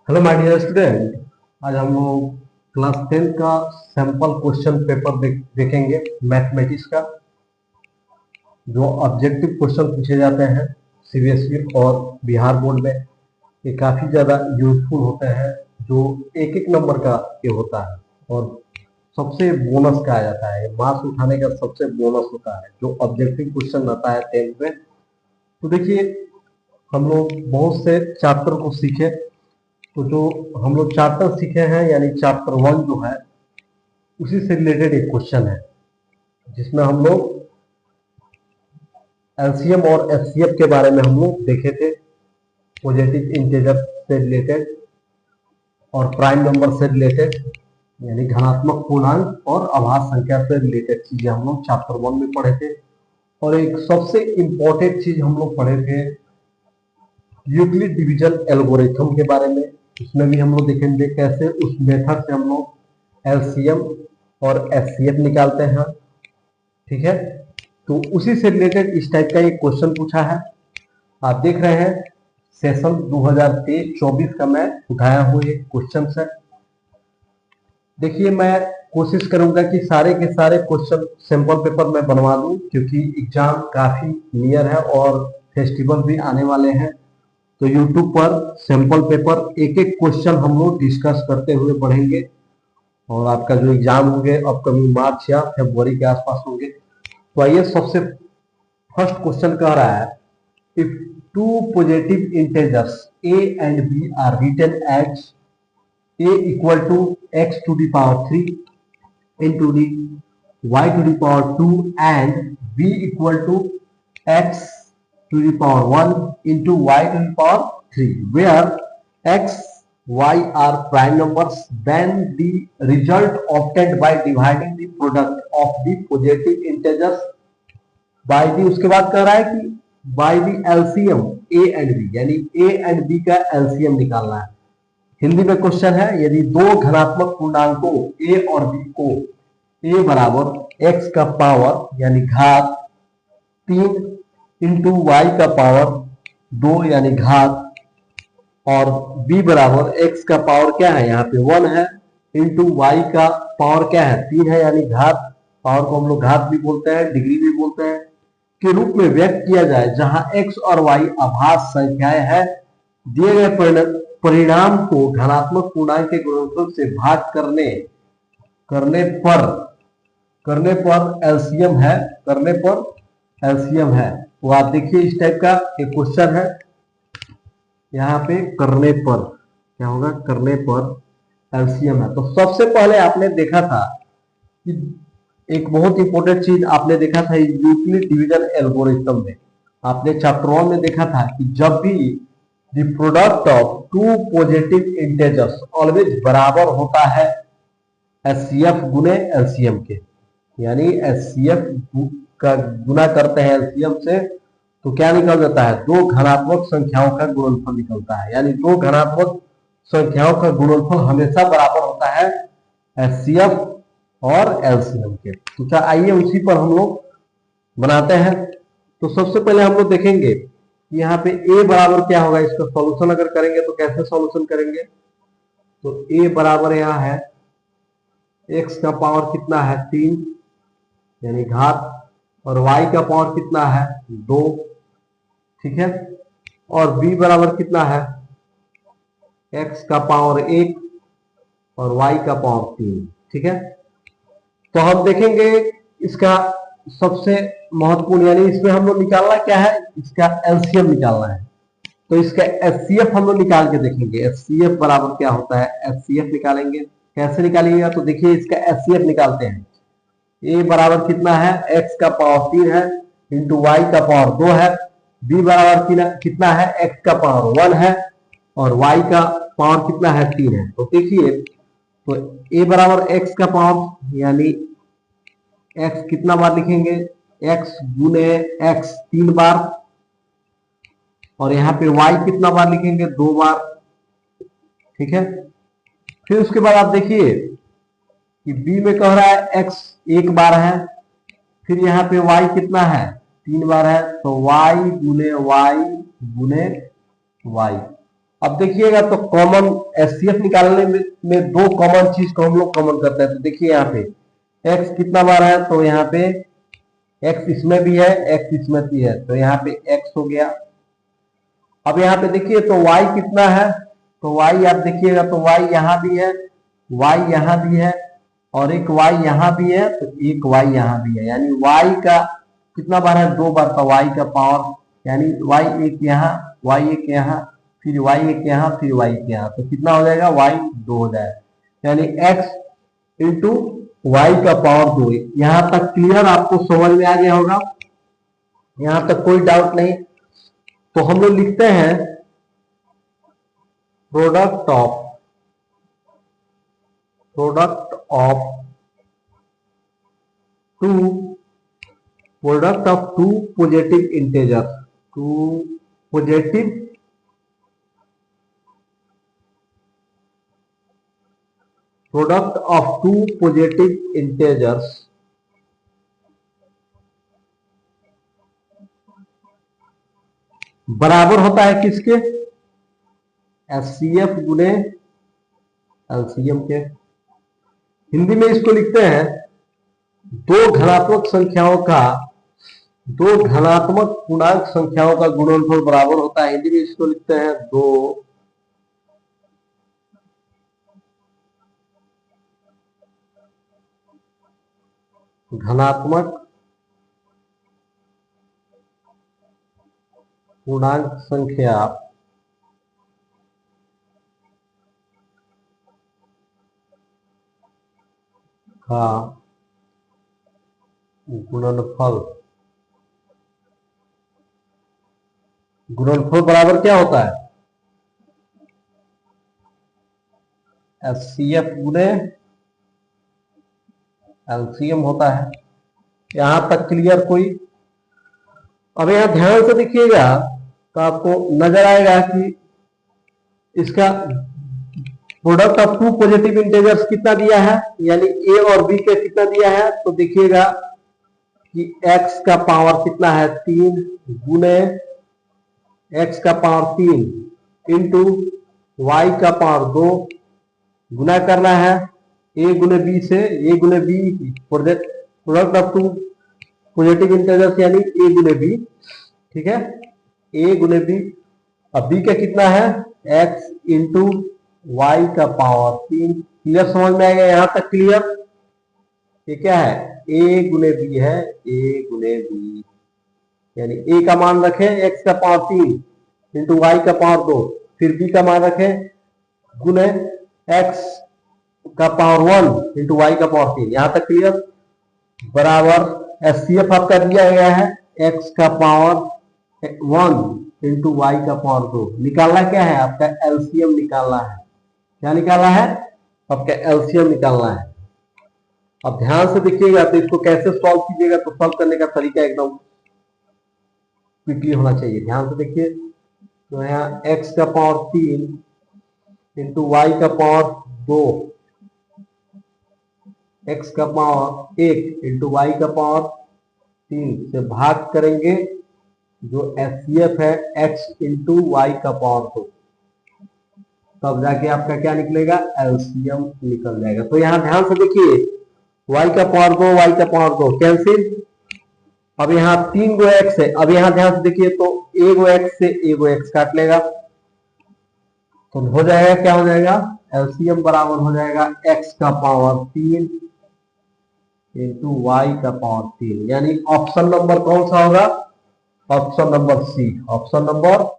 Hello my dear student. आज हम लोग क्लास 10 का सैंपल क्वेश्चन पेपर देखेंगे मैथमेटिक्स का। जो ऑब्जेक्टिव क्वेश्चन पूछे जाते हैं सीबीएसई और बिहार बोर्ड में, ये काफ़ी ज़्यादा यूजफुल होते हैं। जो एक एक नंबर का ये होता है और सबसे बोनस कहा जाता है, मार्क्स उठाने का सबसे बोनस होता है जो ऑब्जेक्टिव क्वेश्चन आता है 10th में। तो देखिए, हम लोग बहुत से चैप्टर को सीखे। तो जो हम लोग चैप्टर सीखे हैं यानी चैप्टर 1 जो है उसी से रिलेटेड एक क्वेश्चन है, जिसमें हम लोग एलसीएम और एचसीएफ के बारे में हम लोग देखे थे। पॉजिटिव इंटीजर से रिलेटेड और प्राइम नंबर से रिलेटेड यानी धनात्मक पूर्णांक और अभाज्य संख्या से रिलेटेड चीजें हम लोग चैप्टर 1 में पढ़े थे। और एक सबसे इंपॉर्टेंट चीज हम लोग पढ़े थे यूक्लिड डिवीजन एल्गोरिथम के बारे में। उसमें भी हम लोग देखेंगे कैसे उस मेथड से हम लोग एलसीएम और एचसीएफ निकालते हैं। ठीक है, तो उसी से रिलेटेड इस टाइप का एक क्वेश्चन पूछा है। आप देख रहे हैं सेशन 2023-24 का मैं उठाया हूँ ये क्वेश्चन है। देखिए, मैं कोशिश करूंगा कि सारे के सारे क्वेश्चन सैंपल पेपर में बनवा दूं, क्योंकि एग्जाम काफी नियर है और फेस्टिवल भी आने वाले हैं। तो YouTube पर सैंपल पेपर एक एक क्वेश्चन हम लोग डिस्कस करते हुए पढ़ेंगे और आपका जो एग्जाम होंगे अपकमिंग मार्च या फरवरी के आसपास होंगे। तो आइए, सबसे फर्स्ट क्वेश्चन कह रहा है if two positive integers a and b are written as a equal to x to the power 3 into the y to the power 2 and b equal to x to the power 1 into y to the power 3, where x, y are prime numbers, then the result obtained by dividing the product of the positive integers by the, उसके बाद कह रहा है कि by the LCM a and b, यानी a and b का LCM निकालना है। हिंदी में क्वेश्चन है, यदि दो धनात्मक पूर्णांकों a और b को a बराबर x का पावर यानी घात 3 इंटू वाई का पावर 2 यानी घात, और b बराबर x का पावर क्या है, यहाँ पे 1 है, इंटू वाई का पावर क्या है 3 है यानी घात, पावर को हम लोग घात भी बोलते हैं, डिग्री भी बोलते हैं, के रूप में व्यक्त किया जाए, जहां x और y अभाज्य संख्याएं हैं। दिए गए परिणाम को धनात्मक पूर्णांक के गुणनफल से भाग करने पर एलसीएम है, तो आप देखिए इस टाइप का एक क्वेश्चन है। यहाँ पे करने पर क्या होगा, करने पर एलसीएम है। तो सबसे पहले आपने देखा था कि एक बहुत इंपॉर्टेंट चीज आपने देखा था यूक्लिड डिवीजन एल्गोरिथम में। आपने चैप्टर 1 में देखा था कि जब भी the product of two positive integers always बराबर होता है एचसीएफ गुने एलसीएम के, यानी एचसीएफ का गुना करते हैं एलसीएम से, तो क्या निकल जाता है, दो धनात्मक संख्याओं का गुणनफल निकलता है। यानी दो धनात्मक संख्याओं का गुणनफल हमेशा बराबर होता है एचसीएफ और एलसीएम के। तो आइए उसी पर हम लोग बनाते हैं। तो सबसे पहले हम लोग देखेंगे कि यहाँ पे a बराबर क्या होगा, इसका सॉल्यूशन अगर करेंगे तो कैसे सॉल्यूशन करेंगे। तो a बराबर यहाँ है x का पावर कितना है 3 यानी घात, और y का पावर कितना है 2, ठीक है, और b बराबर कितना है x का पावर 1 और y का पावर 3, ठीक है। तो हम देखेंगे इसका सबसे महत्वपूर्ण, यानी इसमें हम लोग निकालना क्या है, इसका एलसीएम निकालना है। तो इसका एचसीएफ हम लोग निकाल के देखेंगे, एचसीएफ बराबर क्या होता है, एचसीएफ निकालेंगे। कैसे निकालिएगा, तो देखिए इसका एचसीएफ निकालते हैं। ए बराबर कितना है, एक्स का पावर 3 है इंटू वाई का पावर 2 है, बी बराबर कितना है, एक्स का पावर 1 है और वाई का पावर कितना है 3 है। तो देखिए, तो a बराबर x का पावर यानी x कितना बार लिखेंगे, x गुने x 3 बार, और यहाँ पे y कितना बार लिखेंगे 2 बार, ठीक है। फिर उसके बाद आप देखिए कि b में कह रहा है x 1 बार है, फिर यहाँ पे y कितना है 3 बार है, तो y गुने y गुने y, अब देखिएगा तो कॉमन एचसीएफ निकालने में दो कॉमन चीज को हम लोग कॉमन करते हैं। तो देखिए यहाँ पे एक्स कितना बार है, तो यहाँ पे एक्स इसमें भी है, एक्स इसमें भी है, तो यहाँ पे एक्स हो गया। अब यहाँ पे देखिए तो y कितना है, तो y आप देखिएगा तो y यहाँ भी है, y यहाँ भी है, और एक y यहाँ भी है, तो एक y यहाँ भी है। यानी y का कितना बार है, दो बार का y का पावर, यानी y एक यहाँ, y एक यहाँ, फिर y एक यहाँ, फिर y एक यहाँ, तो कितना हो जाएगा, y दो हो जाएगा। यानी x इंटू वाई का पावर दो। यहां तक क्लियर, आपको समझ में आ गया होगा, यहां तक कोई डाउट नहीं। तो हम लोग लिखते हैं product of two positive integer, product of two positive integers बराबर होता है किसके, एचसीएफ गुने एलसीएम के। हिंदी में इसको लिखते हैं दो धनात्मक पूर्णांक संख्याओं का गुणनफल बराबर होता है। हिंदी में इसको लिखते हैं दो धनात्मक पूर्णांक संख्या का गुणनफल बराबर क्या होता है, एचसीएफ गुने एलसीएम होता है। यहां तक क्लियर कोई। अब यहां ध्यान से देखिएगा तो आपको नजर आएगा कि इसका product of two positive integers कितना दिया है, यानी ए और बी के कितना दिया है, तो देखिएगा कि x का पावर कितना है 3 गुने x का पावर 3 इंटू y का पावर 2 गुना करना है a गुने b से, a गुने b product of two positive integers यानी a गुने b, ठीक है, a गुने b। अब b का कितना है x इंटू वाई का पावर 3। क्लियर, समझ में आएगा यहां तक क्लियर। ये क्या है, a गुने b है, a गुने b, यानी a का मान रखें x का पावर 3 इंटू वाई का पावर 2, फिर b का मान रखें गुने x का पावर 1 इंटू वाई का पावर 3। यहां तक क्लियर। बराबर एचसीएफ आपका दिया गया है x का पावर 1 इंटू वाई का पावर 2। निकालना क्या है, आपका एलसीएम निकालना है। क्या निकालना है, आपका एलसीएम निकालना है। अब ध्यान से देखिएगा तो इसको कैसे सॉल्व कीजिएगा, तो सॉल्व करने का तरीका एकदम क्विकली होना चाहिए। ध्यान से देखिए, तो यहाँ x का पावर 3 इंटू वाई का पावर 2, x का पावर 1 इंटू वाई का पावर 3 से भाग करेंगे जो एचसीएफ है x इंटू वाई का पावर 2, तब जाके आपका क्या निकलेगा, एलसीएम निकल जाएगा। तो यहां ध्यान से देखिए, y का पावर 2 y का पावर 2 कैंसिल। अब यहाँ 3 गो x है, अब यहां ध्यान से देखिए तो a गो x से a गो x काट लेगा, तो हो जाएगा क्या हो जाएगा, एलसीएम बराबर हो जाएगा x का पावर 3 इंटू वाई का पावर 3। यानी ऑप्शन नंबर कौन सा होगा, option number C, option number